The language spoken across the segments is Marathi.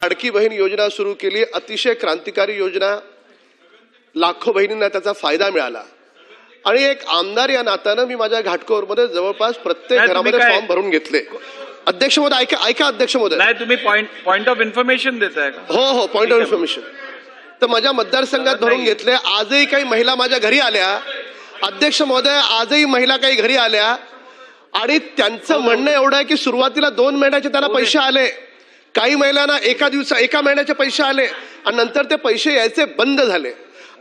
लाडकी बहीण योजना सुरू केली, अतिशय क्रांतिकारी योजना, लाखो बहिणींना त्याचा फायदा मिळाला. आणि एक आमदार या नात्यानं मी माझ्या घाटकोपरमध्ये जवळपास प्रत्येक घरामध्ये फॉर्म भरून घेतले. अध्यक्ष महोदय ऐका अध्यक्ष महोदय. नाही, तुम्ही पॉइंट ऑफ इन्फॉर्मेशन देताय का? हो, पॉइंट ऑफ इन्फॉर्मेशन. तर माझ्या मतदारसंघात भरून घेतले. आजही काही महिला माझ्या घरी आल्या. अध्यक्ष महोदय, आजही महिला काही घरी आल्या आणि त्यांचं म्हणणं एवढं आहे की सुरुवातीला 2 महिन्याचे त्यांना पैसे आले, काही महिलांना एका महिन्याचे पैसे आले आणि नंतर ते पैसे यायचे बंद झाले.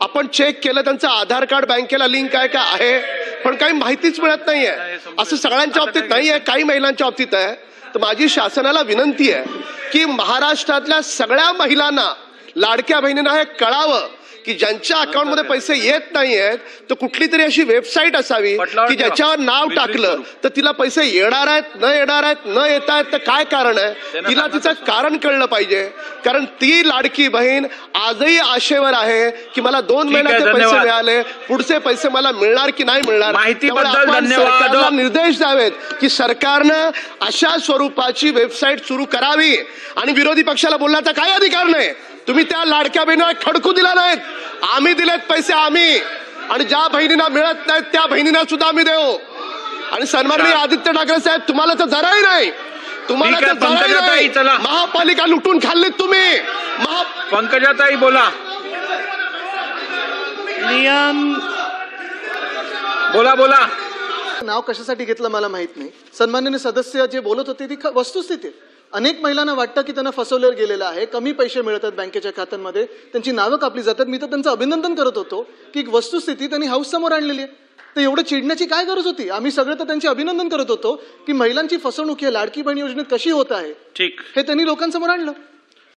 आपण चेक केलं, त्यांचं आधार कार्ड बँकेला लिंक आहे का आहे, पण काही माहितीच मिळत नाहीये. असं सगळ्यांच्या बाबतीत नाही आहे, काही महिलांच्या बाबतीत आहे. तर माझी शासनाला विनंती आहे की महाराष्ट्रातल्या सगळ्या महिलांना, लाडक्या बहिणींना हे कळावं की ज्यांच्या अकाउंटमध्ये पैसे येत नाहीयेत तर कुठली तरी अशी वेबसाईट असावी की ज्याच्यावर नाव टाकलं तर तिला पैसे येणार आहेत, न येणार आहेत, न येत आहेत तर काय कारण आहे, तिला तिचं कारण कळलं पाहिजे. कारण ती लाडकी बहीण आजही आशेवर आहे की मला 2 महिन्याचे पैसे मिळाले, पुढचे पैसे मला मिळणार की नाही मिळणार. माहितीबद्दल धन्यवाद. निर्देश द्यावेत की सरकारनं अशा स्वरूपाची वेबसाईट सुरू करावी. आणि विरोधी पक्षाला बोलण्याचा काय अधिकार नाही. तुम्ही त्या लाडक्या बहिणीला खडकू दिला नाहीत, आम्ही दिलेत पैसे आम्ही. आणि ज्या बहिणींना मिळत नाहीत त्या बहिणींना सुद्धा आम्ही देऊ. आणि सन्माननीय आदित्य ठाकरे साहेब, तुम्हाला तर जराही नाही, तुम्हाला तर जराही नाही. महापालिका लुटून खाल्लीत तुम्ही. पंकजाताई बोला. बोला. नाव कशासाठी घेतलं मला माहित नाही. सन्माननीय सदस्य जे बोलत होते ती वस्तुस्थिती. अनेक महिलांना वाटतं की त्यांना फसवलं गेलेलं आहे, कमी पैसे मिळतात बँकेच्या खात्यांमध्ये, त्यांची नावं कापली जातात. मी तर त्यांचं अभिनंदन करत होतो की एक वस्तुस्थिती त्यांनी हाऊस समोर आणलेली आहे. तर एवढं चिडण्याची काय गरज होती. आम्ही सगळे तर त्यांचे अभिनंदन करत होतो की महिलांची फसवणूक ही लाडकी बहीण योजनेत कशी होत आहे, ठीक, हे त्यांनी लोकांसमोर आणलं.